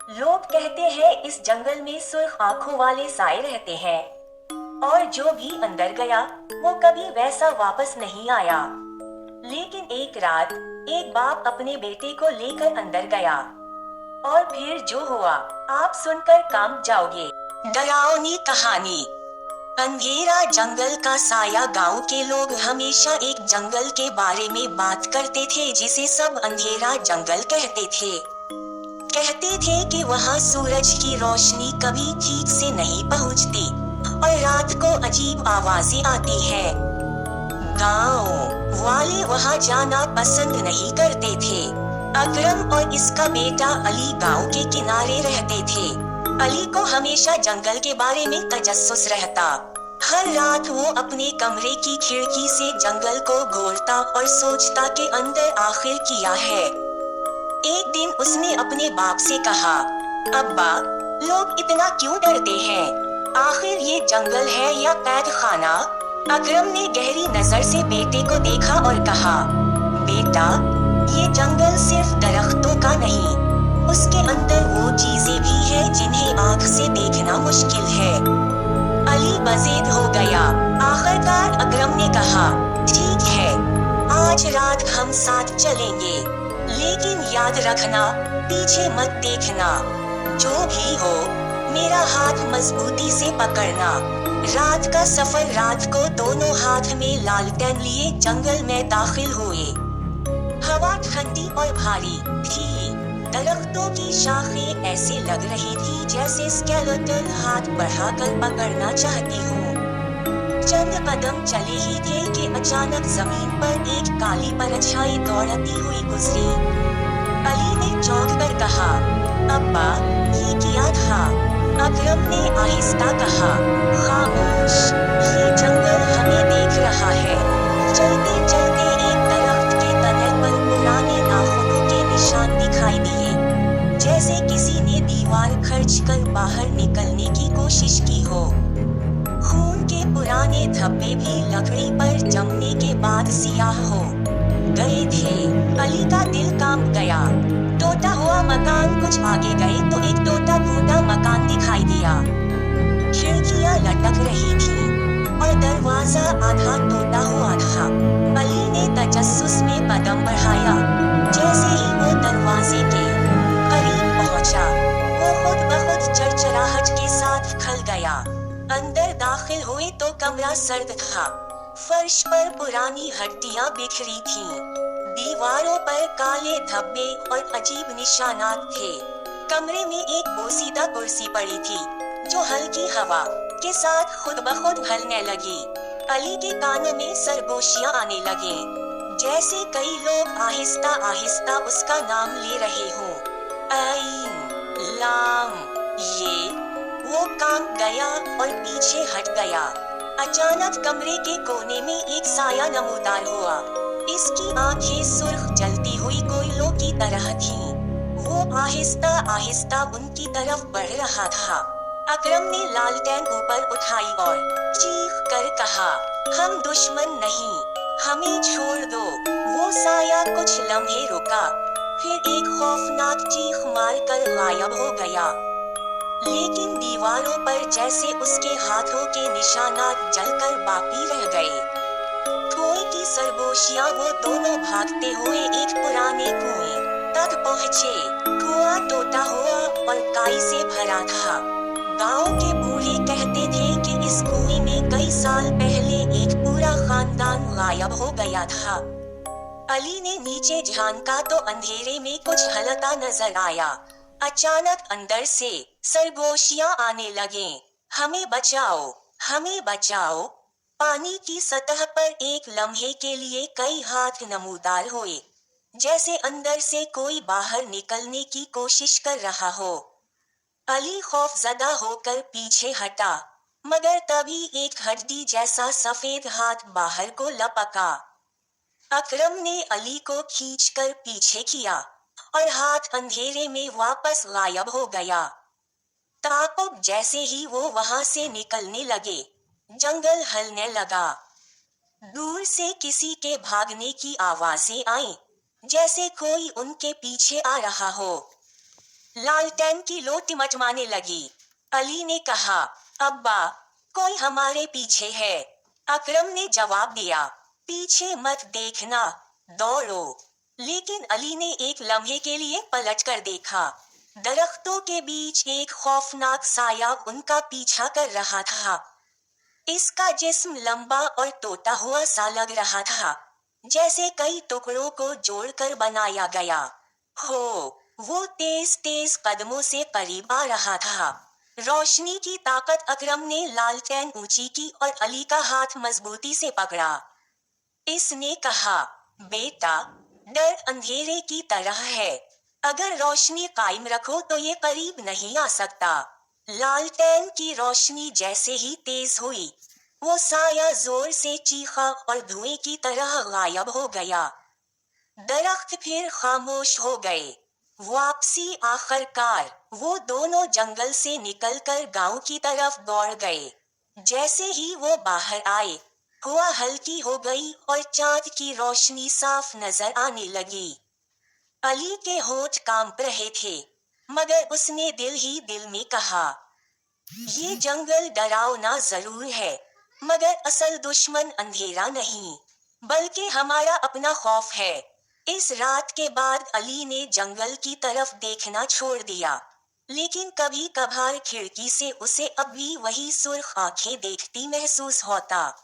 लोग कहते हैं इस जंगल में सुर्ख आंखों वाले साए रहते हैं, और जो भी अंदर गया वो कभी वैसा वापस नहीं आया। लेकिन एक रात एक बाप अपने बेटे को लेकर अंदर गया, और फिर जो हुआ आप सुनकर कांप जाओगे। डरावनी कहानी। अंधेरा जंगल का साया। गांव के लोग हमेशा एक जंगल के बारे में बात करते थे जिसे सब अंधेरा जंगल कहते थे। कहते थे कि वहाँ सूरज की रोशनी कभी ठीक से नहीं पहुँचती और रात को अजीब आवाजें आती है। गांव वाले वहाँ जाना पसंद नहीं करते थे। अकरम और इसका बेटा अली गांव के किनारे रहते थे। अली को हमेशा जंगल के बारे में तजस्सुस रहता। हर रात वो अपने कमरे की खिड़की से जंगल को घूरता और सोचता कि अंदर आखिर क्या है। एक दिन उसने अपने बाप से कहा, अब्बा, लोग इतना क्यों डरते हैं? आखिर ये जंगल है या कैद खाना? अकरम ने गहरी नजर से बेटे को देखा और कहा, बेटा, ये जंगल सिर्फ दरख्तों का नहीं, उसके अंदर वो चीजें भी हैं जिन्हें आँख से देखना मुश्किल है। अली मज़ेद हो गया। आखिरकार अकरम ने कहा, ठीक है, आज रात हम साथ चलेंगे, लेकिन याद रखना, पीछे मत देखना। जो भी हो, मेरा हाथ मजबूती से पकड़ना। रात का सफर। रात को दोनों हाथ में लालटेन लिए जंगल में दाखिल हुए। हवा ठंडी और भारी थी। दरख्तों की शाखें ऐसे लग रही थी जैसे स्केलेटन हाथ बढ़ाकर पकड़ना चाहती हो। चंद कदम चले ही थे कि अचानक जमीन पर एक काली परछाई दौड़ती हुई गुजरी। अली ने चौंक कर कहा, अब्बा, ये क्या था? अकरम ने आहिस्ता कहा, खामोश, ये जंगल हमें देख रहा है। चलते चलते एक दरख्त के तने पर पुराने नाखूनों के निशान दिखाई दिए, जैसे किसी ने दीवार खर्च कर बाहर निकलने की कोशिश की हो। खून के पुराने धब्बे भी लकड़ी पर जमने के बाद सियाह हो गए थे। अली का दिल कांप गया। टूटा हुआ मकान। कुछ आगे गए तो एक टूटा फूटा मकान दिखाई दिया। खिड़कियां लटक रही थी और दरवाजा आधा टूटा हुआ था। अली ने तजस्सुस में कदम बढ़ाया। जैसे ही वो दरवाजे के करीब पहुंचा, वो खुद ब खुद चरचराहट के साथ खल गया। अंदर दाखिल हुए तो कमरा सर्द था। फर्श पर पुरानी हड्डियां बिखरी थीं। दीवारों पर काले धब्बे और अजीब निशानात थे। कमरे में एक बोसीदा कुर्सी पड़ी थी, जो हल्की हवा के साथ खुद ब खुद हिलने लगी। अली के कानों में सरगोशियां आने लगे, जैसे कई लोग आहिस्ता आहिस्ता उसका नाम ले रहे हों। ऐन, लाम, ये। वो कांप गया और पीछे हट गया। अचानक कमरे के कोने में एक साया नमूदार हुआ। इसकी आंखें सुर्ख जलती हुई कोयलों की तरह थीं। वो आहिस्ता आहिस्ता उनकी तरफ बढ़ रहा था। अकरम ने लालटेन ऊपर उठाई और चीख कर कहा, हम दुश्मन नहीं, हमें छोड़ दो। वो साया कुछ लम्हे रुका, फिर एक खौफनाक चीख मारकर गायब हो गया। लेकिन दीवारों पर जैसे उसके हाथों के निशानात जलकर बाकी रह गए। कुएं की सरगोशियां। वो दोनों भागते हुए एक पुराने कुएं तक पहुँचे। कुआं टूटा हुआ और काई से भरा था। गांव के बूढ़े कहते थे कि इस कुएं में कई साल पहले एक पूरा खानदान गायब हो गया था। अली ने नीचे झांका तो अंधेरे में कुछ हलता नजर आया। अचानक अंदर से सरगोशियां आने लगे, हमें बचाओ, हमें बचाओ। पानी की सतह पर एक लम्हे के लिए कई हाथ नमूदार हुए, जैसे अंदर से कोई बाहर निकलने की कोशिश कर रहा हो। अली खौफजदा होकर पीछे हटा, मगर तभी एक हड्डी जैसा सफेद हाथ बाहर को लपका। अकरम ने अली को खींचकर पीछे किया और हाथ अंधेरे में वापस गायब हो गया। ताक़ुब जैसे ही वो वहां से निकलने लगे, जंगल हिलने लगा। दूर से किसी के भागने की आवाजें आईं, जैसे कोई उनके पीछे आ रहा हो। लालटेन की लो टिमटिमाने लगी। अली ने कहा, अब्बा, कोई हमारे पीछे है। अकरम ने जवाब दिया, पीछे मत देखना, दौड़ो। लेकिन अली ने एक लम्हे के लिए पलट कर देखा। दरख्तों के बीच एक खौफनाक साया उनका पीछा कर रहा था। इसका जिस्म लंबा और टूटा हुआ सा लग रहा था, जैसे कई टुकड़ों को जोड़कर बनाया गया हो। वो तेज तेज कदमों से करीब आ रहा था। रोशनी की ताकत। अकरम ने लालटेन ऊंची की और अली का हाथ मजबूती से पकड़ा। इसने कहा, बेटा, डर अंधेरे की तरह है। अगर रोशनी कायम रखो तो ये करीब नहीं आ सकता। लालटेन की रोशनी जैसे ही तेज हुई, वो साया जोर से चीखा और धुएं की तरह गायब हो गया। दरख्त फिर खामोश हो गए। वापसी। आखिरकार वो दोनों जंगल से निकलकर गांव की तरफ दौड़ गए। जैसे ही वो बाहर आए, हवा हल्की हो गई और चांद की रोशनी साफ नजर आने लगी। अली के होंठ कांप रहे थे, मगर उसने दिल ही दिल में कहा, ये जंगल डरावना जरूर है, मगर असल दुश्मन अंधेरा नहीं, बल्कि हमारा अपना खौफ है। इस रात के बाद अली ने जंगल की तरफ देखना छोड़ दिया, लेकिन कभी कभार खिड़की से उसे अब भी वही सुर्ख आंखें देखती महसूस होता।